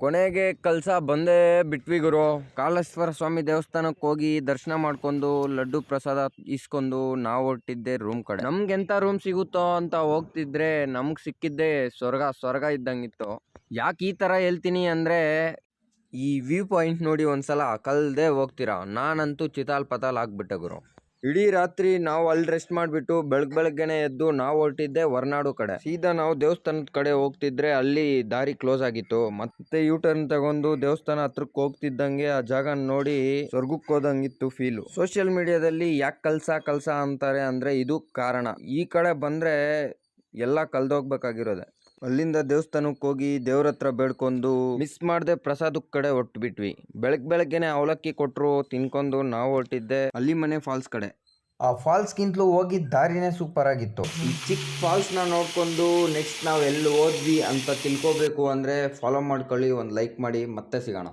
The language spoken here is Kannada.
ಕೊನೆಗೆ ಕಲ್ಸ ಬಂದೇ ಬಿಟ್ವಿ ಗುರು. ಕಾಲೇಶ್ವರ ಸ್ವಾಮಿ ದೇವಸ್ಥಾನಕ್ಕೆ ಹೋಗಿ ದರ್ಶನ ಮಾಡ್ಕೊಂಡು ಲಡ್ಡು ಪ್ರಸಾದ ಇಸ್ಕೊಂಡು ನಾವು ಹೊರಟಿದ್ದೆ ರೂಮ್ ಕಡೆ. ನಮ್ಗೆ ಎಂತ ರೂಮ್ ಸಿಗುತ್ತೋ ಅಂತ ಹೋಗ್ತಿದ್ರೆ ನಮ್ಗೆ ಸಿಕ್ಕಿದ್ದೆ ಸ್ವರ್ಗ ಇದ್ದಂಗಿತ್ತು. ಯಾಕೆ ಈ ತರ ಹೇಳ್ತೀನಿ ಅಂದ್ರೆ ಈ ವ್ಯೂ ಪಾಯಿಂಟ್ ನೋಡಿ ಒಂದ್ಸಲ ಕಲ್ದೆ ಹೋಗ್ತೀರಾ. ನಾನಂತೂ ಚಿತಾಲ್ ಪತಾಲ್ ಆಗ್ಬಿಟ್ಟೆ ಗುರು. ಇಡೀ ರಾತ್ರಿ ನಾವು ಅಲ್ಲಿ ರೆಸ್ಟ್ ಮಾಡಿಬಿಟ್ಟು ಬೆಳಗ್ಗೆನೆ ಎದ್ದು ನಾವು ಹೊರಟಿದ್ದೆ ಹೊರನಾಡು ಕಡೆ. ಸೀದಾ ನಾವು ದೇವಸ್ಥಾನದ ಕಡೆ ಹೋಗ್ತಿದ್ರೆ ಅಲ್ಲಿ ದಾರಿ ಕ್ಲೋಸ್ ಆಗಿತ್ತು. ಮತ್ತೆ ಯೂ ಟರ್ನ್ ತಗೊಂಡು ದೇವಸ್ಥಾನ ಹತ್ರಕ್ಕೆ ಹೋಗ್ತಿದ್ದಂಗೆ ಆ ಜಾಗ ನೋಡಿ ಸ್ವರ್ಗಕ್ಕೆ ಹೋದಂಗಿತ್ತು ಫೀಲು. ಸೋಷಿಯಲ್ ಮೀಡಿಯಾದಲ್ಲಿ ಯಾಕೆ ಕಲ್ಸ ಅಂತಾರೆ ಅಂದ್ರೆ ಇದು ಕಾರಣ. ಈ ಕಡೆ ಬಂದ್ರೆ ಎಲ್ಲ ಕಲ್ದೋಗ್ಬೇಕಾಗಿರೋದೆ. ಅಲ್ಲಿಂದ ದೇವಸ್ಥಾನಕ್ಕೆ ಹೋಗಿ ದೇವ್ರ ಹತ್ರ ಬೇಡ್ಕೊಂಡು ಮಿಸ್ ಮಾಡದೆ ಪ್ರಸಾದದ ಕಡೆ ಹೊರಟ್ಬಿಟ್ವಿ. ಬೆಳಗ್ಗೆನೆ ಅವಲಕ್ಕಿ ಕೊಟ್ರು ತಿನ್ಕೊಂಡು ನಾವು ಹೊರಟಿದ್ದೆ ಅಲ್ಲಿ ಮನೆ ಫಾಲ್ಸ್ ಕಡೆ. ಆ ಫಾಲ್ಸ್ಗಿಂತಲೂ ಹೋಗಿದ್ದ ದಾರಿನೇ ಸೂಪರ್ ಆಗಿತ್ತು. ಈ ಚಿಕ್ಕ ಫಾಲ್ಸ್ನ ನೋಡ್ಕೊಂಡು ನೆಕ್ಸ್ಟ್ ನಾವು ಎಲ್ಲಿ ಹೋದ್ವಿ ಅಂತ ತಿಳ್ಕೋಬೇಕು ಅಂದ್ರೆ ಫಾಲೋ ಮಾಡ್ಕೊಳ್ಳಿ, ಒಂದು ಲೈಕ್ ಮಾಡಿ. ಮತ್ತೆ ಸಿಗೋಣ.